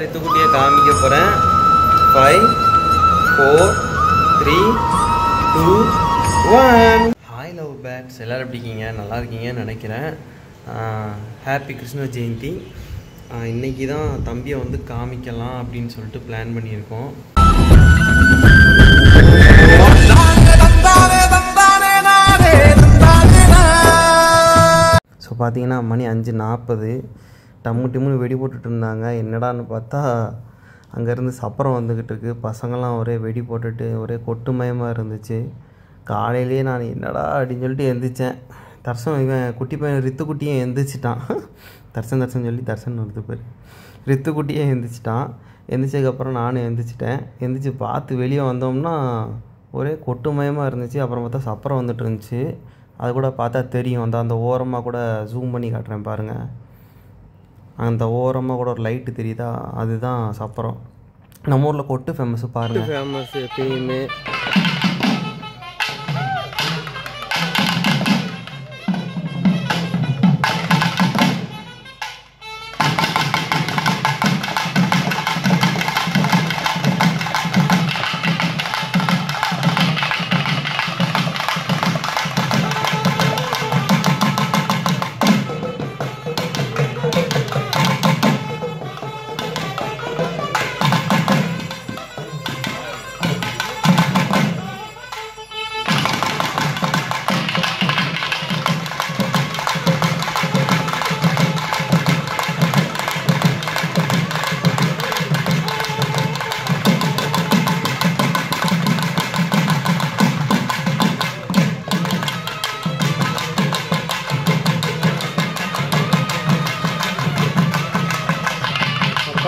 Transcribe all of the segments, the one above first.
ரித்துக்குட்டியை காமிக்க போகிறேன். 5 4 3 2 1. Hi love birds, எல்லோரும் எப்படி இருக்கீங்க? நல்லா இருக்கீங்கன்னு நினைக்கிறேன். ஹாப்பி கிருஷ்ண ஜெயந்தி. இன்றைக்கி தான் தம்பியை வந்து காமிக்கலாம் அப்படின்னு சொல்லிட்டு பிளான் பண்ணியிருக்கோம். ஸோ பார்த்தீங்கன்னா மணி 5:40. டம்முன்னு வெடி போட்டுட்டு இருந்தாங்க. என்னடான்னு பார்த்தா அங்கேருந்து சப்பரம் வந்துக்கிட்டு இருக்கு. பசங்கள்லாம் ஒரே வெடி போட்டுட்டு ஒரே கொட்டுமயமாக இருந்துச்சு. காலையிலேயே நான் என்னடா அப்படின்னு சொல்லிட்டு எந்திரிச்சேன். தர்சன் இவன் குட்டி பையன் ரித்துக்குட்டியும் எந்திரிச்சிட்டான். தர்சன் சொல்லி தர்சன் வருது பேர். ரித்துக்குட்டியே எந்திரிச்சிட்டான். எந்திரிச்சதுக்கப்புறம் நானும் எந்திரிச்சிட்டேன். எந்திரிச்சு பார்த்து வெளியே வந்தோம்னா ஒரே கொட்டுமயமாக இருந்துச்சு. அப்புறம் பார்த்தா சப்பரம் வந்துட்டு இருந்துச்சு. அது கூட பார்த்தா தெரியும். அந்த ஓரமாக கூட ஜூம் பண்ணி காட்டுறேன் பாருங்கள். அந்த ஓரமாக கூட ஒரு லைட்டு தெரியுதா, அதுதான் சப்பரம். நம்ம ஊரில் கொட்டு ஃபேமஸ் பாருங்கள். ஃபேமஸ் எப்பயுமே.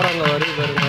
அங்கே வருது பாருங்க.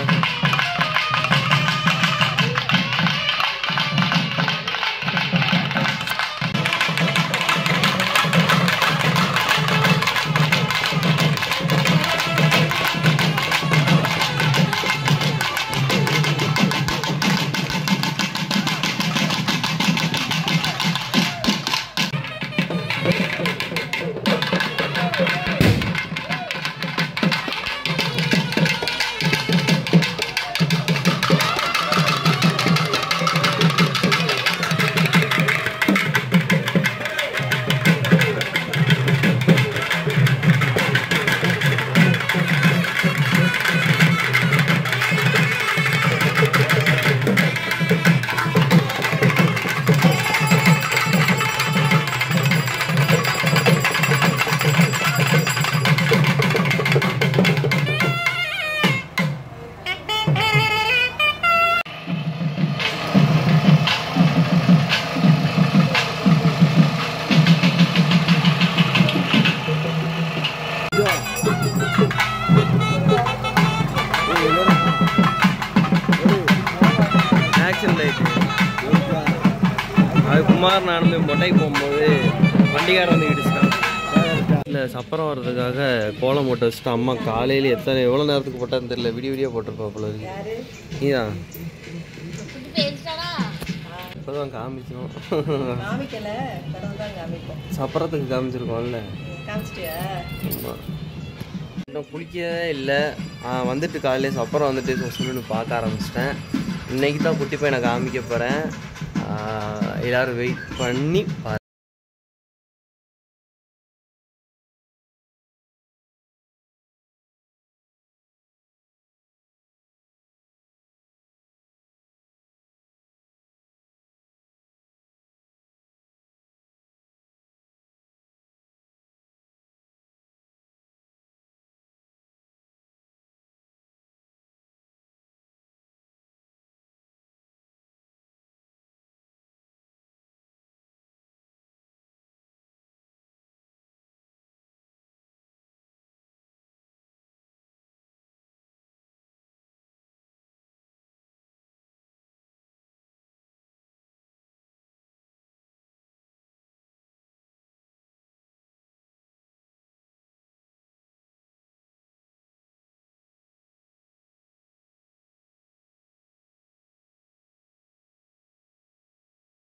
ஆக்ஷன் லைட்டு அது குமார் நானுமே மொட்டைக்கு போகும்போது வண்டிக்காரன் வந்து இடிச்சிட்டான். இல்லை சப்பரம் வர்றதுக்காக கோலம் போட்டு வச்சுட்டு அம்மா காலையில் எவ்வளோ நேரத்துக்கு போட்டான்னு தெரியல. வீடியோ போட்டிருப்பா போல இருக்கு. நீதான் இப்போதான் காமிச்சோம். சப்பரத்துக்கு காமிச்சிருக்கோம்ல. இன்னும் குளிக்கவே இல்லை. வந்துட்டு காலையிலே சப்பரம் வந்துட்டு சொல்லுன்னு பார்க்க ஆரம்பிச்சிட்டேன். இன்றைக்கி தான் குட்டி பையனை காமிக்க போகிறேன். எல்லோரும் வெயிட் பண்ணி